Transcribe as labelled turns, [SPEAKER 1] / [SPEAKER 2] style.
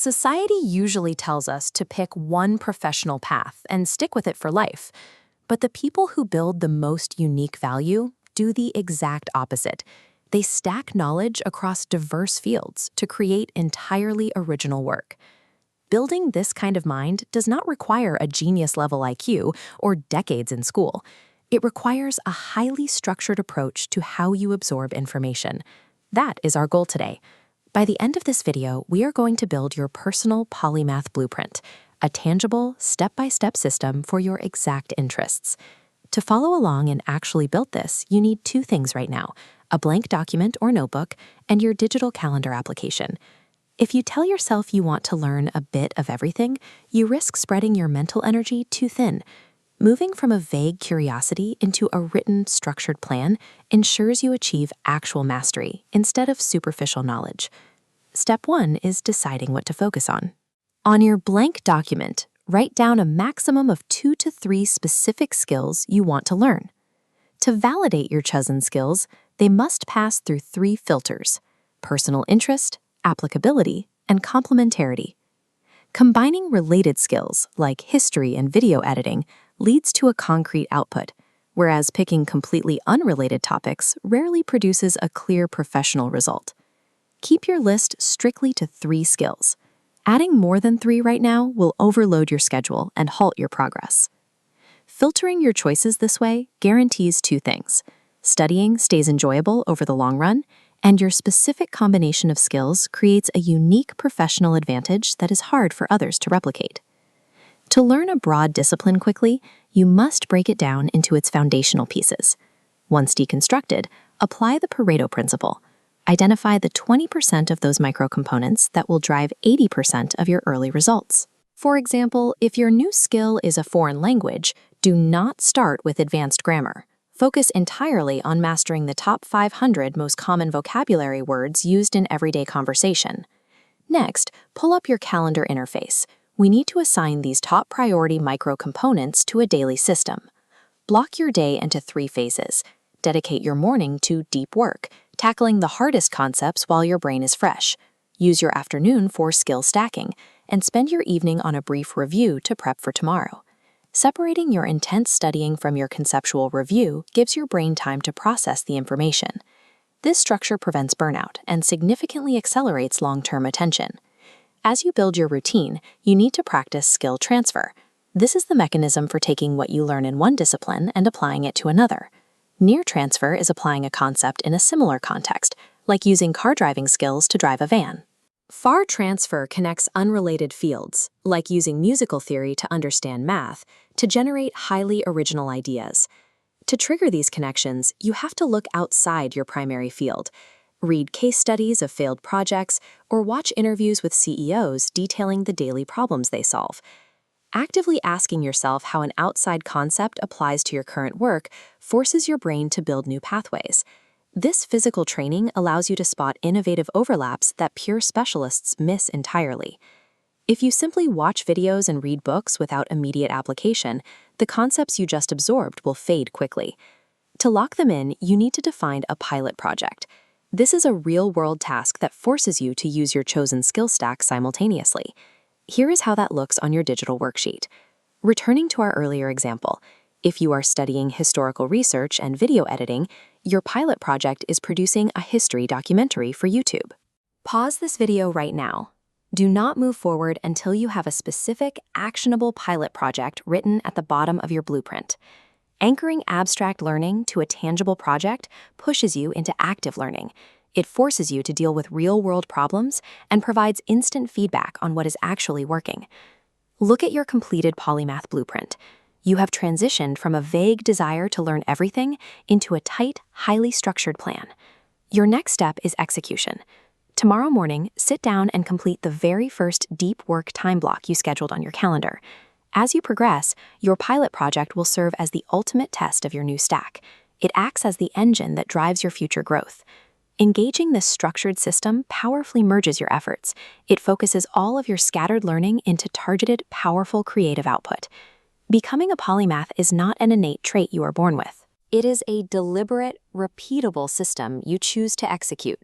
[SPEAKER 1] Society usually tells us to pick one professional path and stick with it for life. But the people who build the most unique value do the exact opposite. They stack knowledge across diverse fields to create entirely original work. Building this kind of mind does not require a genius-level IQ or decades in school. It requires a highly structured approach to how you absorb information. That is our goal today. By the end of this video, we are going to build your personal polymath blueprint, a tangible, step-by-step system for your exact interests. To follow along and actually build this, you need two things right now: a blank document or notebook and your digital calendar application. If you tell yourself you want to learn a bit of everything, you risk spreading your mental energy too thin. Moving from a vague curiosity into a written, structured plan ensures you achieve actual mastery instead of superficial knowledge. Step 1 is deciding what to focus on. On your blank document, write down a maximum of 2 to 3 specific skills you want to learn. To validate your chosen skills, they must pass through 3 filters: personal interest, applicability, and complementarity. Combining related skills like history and video editing leads to a concrete output, whereas picking completely unrelated topics rarely produces a clear professional result. Keep your list strictly to 3 skills. Adding more than 3 right now will overload your schedule and halt your progress. Filtering your choices this way guarantees 2 things: studying stays enjoyable over the long run, and your specific combination of skills creates a unique professional advantage that is hard for others to replicate. To learn a broad discipline quickly, you must break it down into its foundational pieces. Once deconstructed, apply the Pareto principle. Identify the 20% of those microcomponents that will drive 80% of your early results. For example, if your new skill is a foreign language, do not start with advanced grammar. Focus entirely on mastering the top 500 most common vocabulary words used in everyday conversation. Next, pull up your calendar interface. We need to assign these top priority micro-components to a daily system. Block your day into 3 phases. Dedicate your morning to deep work, tackling the hardest concepts while your brain is fresh. Use your afternoon for skill stacking, and spend your evening on a brief review to prep for tomorrow. Separating your intense studying from your conceptual review gives your brain time to process the information. This structure prevents burnout and significantly accelerates long-term attention. As you build your routine, you need to practice skill transfer. This is the mechanism for taking what you learn in one discipline and applying it to another. Near transfer is applying a concept in a similar context, like using car driving skills to drive a van. Far transfer connects unrelated fields, like using musical theory to understand math, to generate highly original ideas. To trigger these connections, you have to look outside your primary field. Read case studies of failed projects, or watch interviews with CEOs detailing the daily problems they solve. Actively asking yourself how an outside concept applies to your current work forces your brain to build new pathways. This physical training allows you to spot innovative overlaps that pure specialists miss entirely. If you simply watch videos and read books without immediate application, the concepts you just absorbed will fade quickly. To lock them in, you need to define a pilot project. This is a real-world task that forces you to use your chosen skill stack simultaneously. Here is how that looks on your digital worksheet. Returning to our earlier example, if you are studying historical research and video editing, your pilot project is producing a history documentary for YouTube. Pause this video right now. Do not move forward until you have a specific, actionable pilot project written at the bottom of your blueprint. Anchoring abstract learning to a tangible project pushes you into active learning. It forces you to deal with real-world problems and provides instant feedback on what is actually working. Look at your completed polymath blueprint. You have transitioned from a vague desire to learn everything into a tight, highly structured plan. Your next step is execution. Tomorrow morning, sit down and complete the very first deep work time block you scheduled on your calendar. As you progress, your pilot project will serve as the ultimate test of your new stack. It acts as the engine that drives your future growth. Engaging this structured system powerfully merges your efforts. It focuses all of your scattered learning into targeted, powerful creative output. Becoming a polymath is not an innate trait you are born with. It is a deliberate, repeatable system you choose to execute.